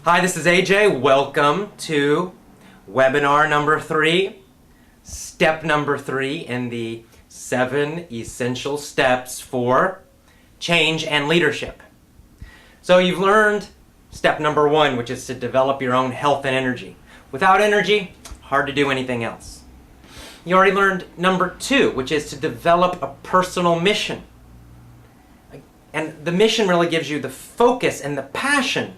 Hi, this is AJ. Welcome to webinar number 3, step number 3 in the 7 essential steps for change and leadership. So you've learned step number 1, which is to develop your own health and energy. Without energy, hard to do anything else. You already learned number 2, which is to develop a personal mission. And the mission really gives you the focus and the passion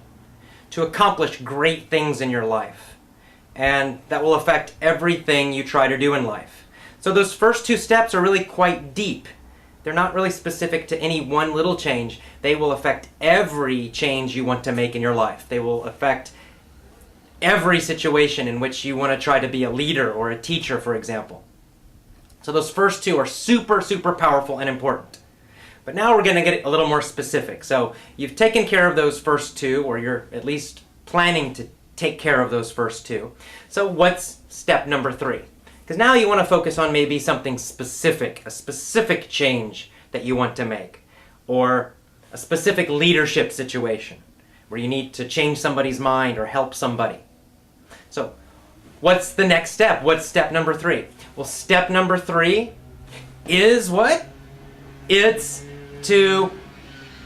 to accomplish great things in your life. And that will affect everything you try to do in life. So those first 2 steps are really quite deep. They're not really specific to any one little change. They will affect every change you want to make in your life. They will affect every situation in which you want to try to be a leader or a teacher, for example. So those first 2 are super powerful and important. But now we're going to get a little more specific. So you've taken care of those first 2, or you're at least planning to take care of those first 2. So what's step number 3? Because now you want to focus on maybe something specific, a specific change that you want to make, or a specific leadership situation where you need to change somebody's mind or help somebody. So what's the next step? What's step number 3? Well, step number 3 is what? It's to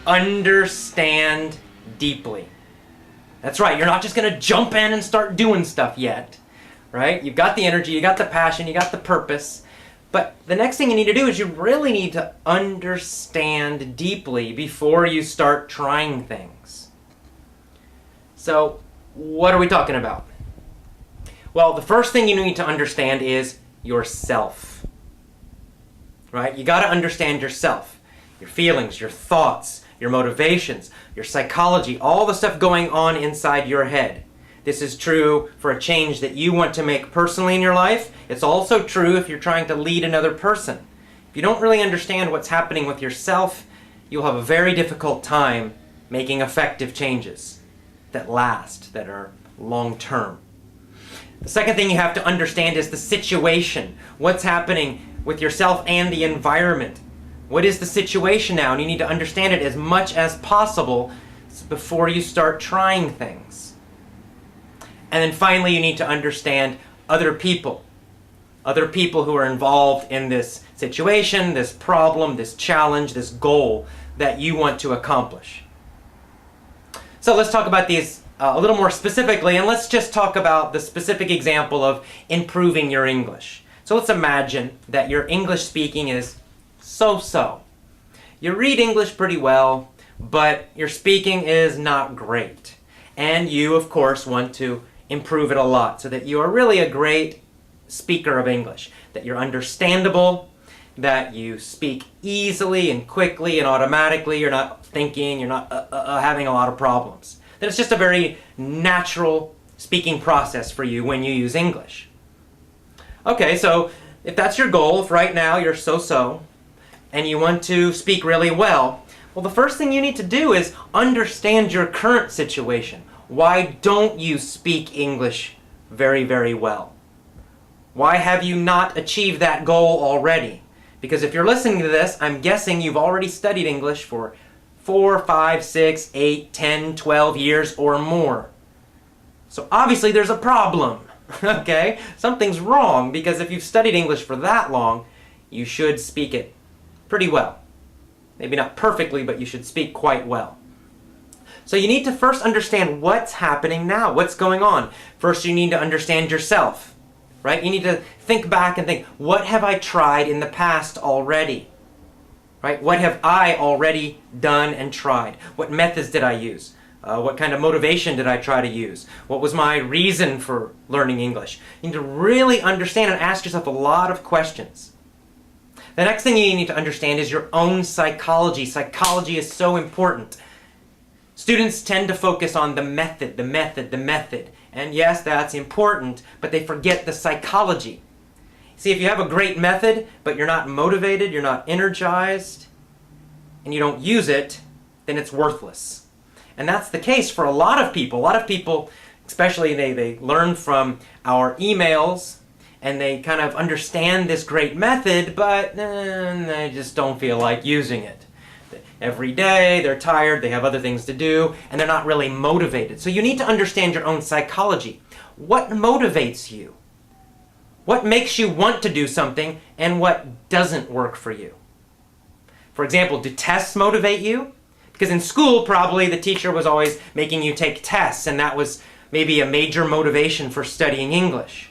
understand deeply. That's right, you're not just going to jump in and start doing stuff yet, right? You've got the energy, you got the passion, you got the purpose, but the next thing you need to do is you really need to understand deeply before you start trying things. So, what are we talking about? Well, the first thing you need to understand is yourself. Right? You got to understand yourself, your feelings, your thoughts, your motivations, your psychology, all the stuff going on inside your head. This is true for a change that you want to make personally in your life. It's also true if you're trying to lead another person. If you don't really understand what's happening with yourself, you'll have a very difficult time making effective changes that last, that are long-term. The second thing you have to understand is the situation. What's happening with yourself and the environment. What is the situation now? And you need to understand it as much as possible before you start trying things. And then finally, you need to understand other people who are involved in this situation, this problem, this challenge, this goal that you want to accomplish. So let's talk about these a little more specifically, and let's just talk about the specific example of improving your English. So let's imagine that your English speaking is so-so. You read English pretty well, but your speaking is not great. And you, of course, want to improve it a lot so that you are really a great speaker of English, that you're understandable, that you speak easily and quickly and automatically, you're not thinking, you're not having a lot of problems. That it's just a very natural speaking process for you when you use English. Okay, so if that's your goal, if right now you're so-so, and you want to speak really well, well, the first thing you need to do is understand your current situation. Why don't you speak English very well? Why have you not achieved that goal already? Because if you're listening to this, I'm guessing you've already studied English for 4, 5, 6, 8, 10, 12 years or more. So obviously there's a problem. Okay? Something's wrong, because if you've studied English for that long, you should speak it pretty well. Maybe not perfectly, but you should speak quite well. So you need to first understand what's happening now, what's going on. First you need to understand yourself, right? You need to think back and think, what have I tried in the past already? Right? What have I already done and tried? What methods did I use? What kind of motivation did I try to use? What was my reason for learning English? You need to really understand and ask yourself a lot of questions. The next thing you need to understand is your own psychology. Psychology is so important. Students tend to focus on the method. And yes, that's important, but they forget the psychology. See, if you have a great method, but you're not motivated, you're not energized, and you don't use it, then it's worthless. And that's the case for a lot of people. A lot of people, especially they learn from our emails, and they kind of understand this great method, but they just don't feel like using it. every day, they're tired, they have other things to do, and they're not really motivated. So you need to understand your own psychology. What motivates you? What makes you want to do something, and what doesn't work for you? For example, do tests motivate you? Because in school, probably the teacher was always making you take tests, and that was maybe a major motivation for studying English.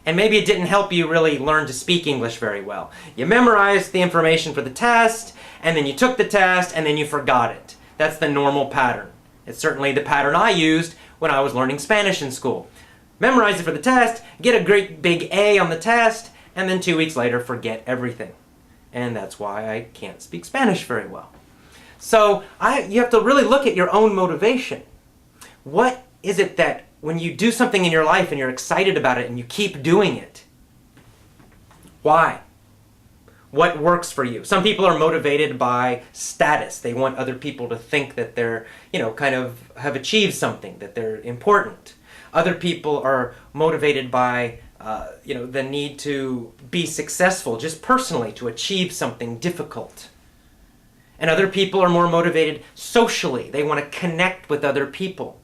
And maybe it didn't help you really learn to speak English very well. You memorized the information for the test, and then you took the test, and then you forgot it. That's the normal pattern. It's certainly the pattern I used when I was learning Spanish in school. Memorize it for the test, get a great big A on the test, and then 2 weeks later forget everything. And that's why I can't speak Spanish very well. So you have to really look at your own motivation. What is it that when you do something in your life and you're excited about it and you keep doing it? Why? What works for you? Some people are motivated by status. They want other people to think that they're, kind of have achieved something, that they're important. Other people are motivated by, the need to be successful just personally, to achieve something difficult. And other people are more motivated socially. They want to connect with other people.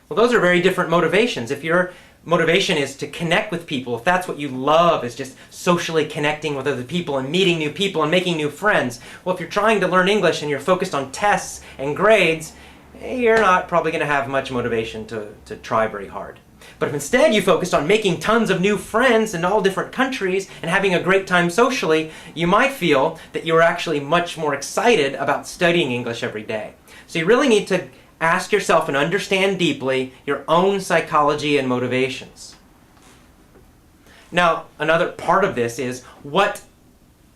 Well, those are very different motivations. If your motivation is to connect with people, if that's what you love, is just socially connecting with other people and meeting new people and making new friends, well, if you're trying to learn English and you're focused on tests and grades, you're not probably going to have much motivation to try very hard. But if instead you focused on making tons of new friends in all different countries and having a great time socially, you might feel that you're actually much more excited about studying English every day. So you really need to ask yourself and understand deeply your own psychology and motivations. Now, another part of this is, what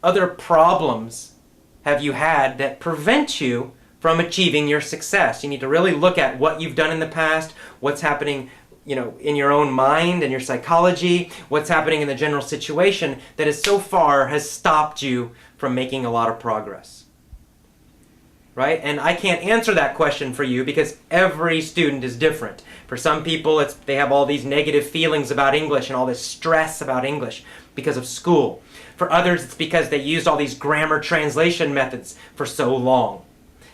other problems have you had that prevent you from achieving your success? You need to really look at what you've done in the past, what's happening in your own mind and your psychology, what's happening in the general situation that has stopped you from making a lot of progress. Right? And I can't answer that question for you because every student is different. For some people, they have all these negative feelings about English and all this stress about English because of school. For others, it's because they used all these grammar translation methods for so long.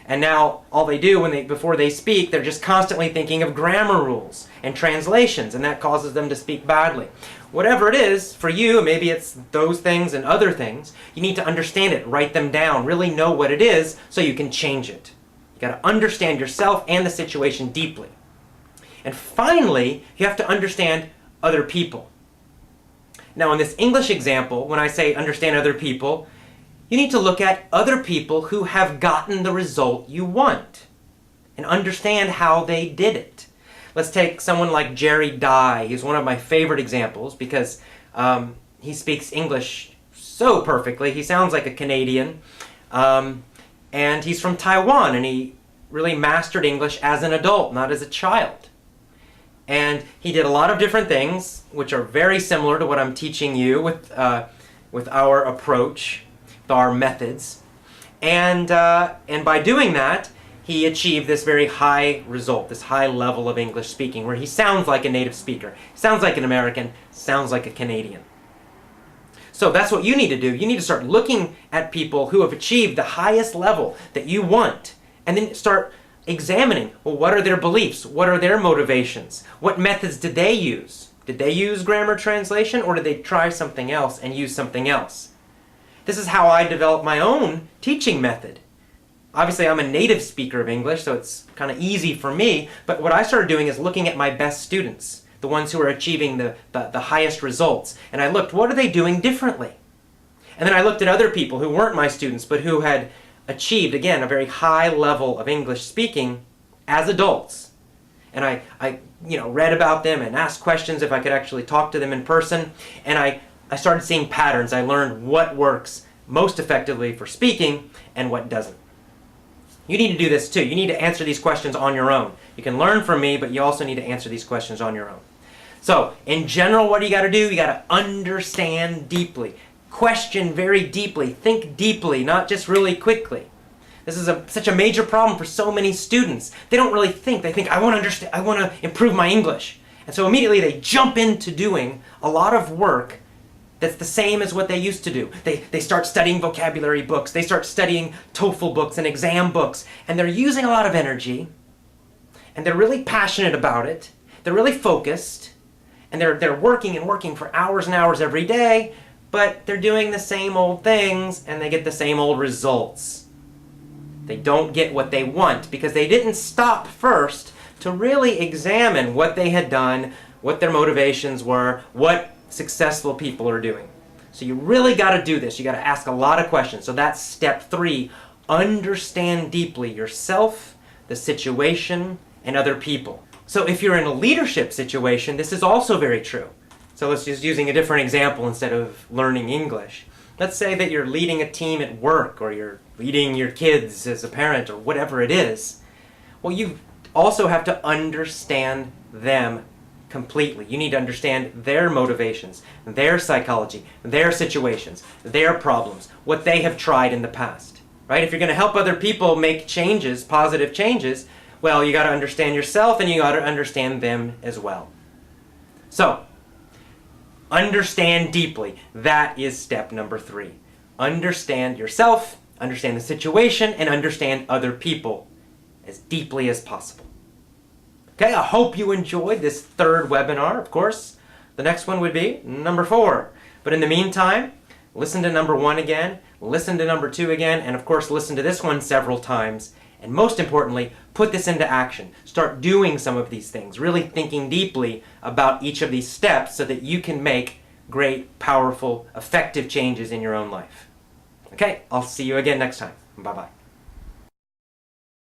And now all they do before they speak, they're just constantly thinking of grammar rules and translations, and that causes them to speak badly. Whatever it is, for you, maybe it's those things and other things, you need to understand it, write them down, really know what it is so you can change it. You got to understand yourself and the situation deeply. And finally, you have to understand other people. Now, in this English example, when I say understand other people, you need to look at other people who have gotten the result you want and understand how they did it. Let's take someone like Jerry Dye. He's one of my favorite examples because he speaks English so perfectly. He sounds like a Canadian. And he's from Taiwan, and he really mastered English as an adult, not as a child. And he did a lot of different things, which are very similar to what I'm teaching you with our approach, with our methods. And by doing that, he achieved this very high result, this high level of English speaking, where he sounds like a native speaker, sounds like an American, sounds like a Canadian. So that's what you need to do. You need to start looking at people who have achieved the highest level that you want, and then start examining, well, what are their beliefs? What are their motivations? What methods did they use? Did they use grammar translation, or did they try something else and use something else? This is how I developed my own teaching method. Obviously, I'm a native speaker of English, so it's kind of easy for me, but what I started doing is looking at my best students, the ones who are achieving the highest results, and I looked, what are they doing differently? And then I looked at other people who weren't my students, but who had achieved, again, a very high level of English speaking as adults. And I read about them and asked questions if I could actually talk to them in person, and I started seeing patterns. I learned what works most effectively for speaking and what doesn't. You need to do this too. You need to answer these questions on your own. You can learn from me, but you also need to answer these questions on your own. So, in general, what do you got to do? You got to understand deeply. Question very deeply. Think deeply, not just really quickly. This is such a major problem for so many students. They don't really think. They think, I want to understand, I want to improve my English. And so immediately they jump into doing a lot of work that's the same as what they used to do. They start studying vocabulary books, they start studying TOEFL books and exam books, and they're using a lot of energy, and they're really passionate about it, they're really focused, and they're working and working for hours and hours every day, but they're doing the same old things, and they get the same old results. They don't get what they want because they didn't stop first to really examine what they had done, what their motivations were, what successful people are doing. So you really got to do this. You got to ask a lot of questions. So that's step 3. Understand deeply yourself, the situation, and other people. So if you're in a leadership situation, this is also very true. So let's just using a different example instead of learning English. Let's say that you're leading a team at work, or you're leading your kids as a parent, or whatever it is. Well, you also have to understand them completely. You need to understand their motivations, their psychology, their situations, their problems, what they have tried in the past. Right? If you're going to help other people make changes, positive changes, well, you got to understand yourself and you got to understand them as well. So, understand deeply. That is step number 3. Understand yourself, understand the situation, and understand other people as deeply as possible. Okay, I hope you enjoyed this 3rd webinar. Of course, the next one would be number 4. But in the meantime, listen to number 1 again, listen to number 2 again, and of course listen to this one several times. And most importantly, put this into action. Start doing some of these things, really thinking deeply about each of these steps so that you can make great, powerful, effective changes in your own life. Okay, I'll see you again next time. Bye-bye.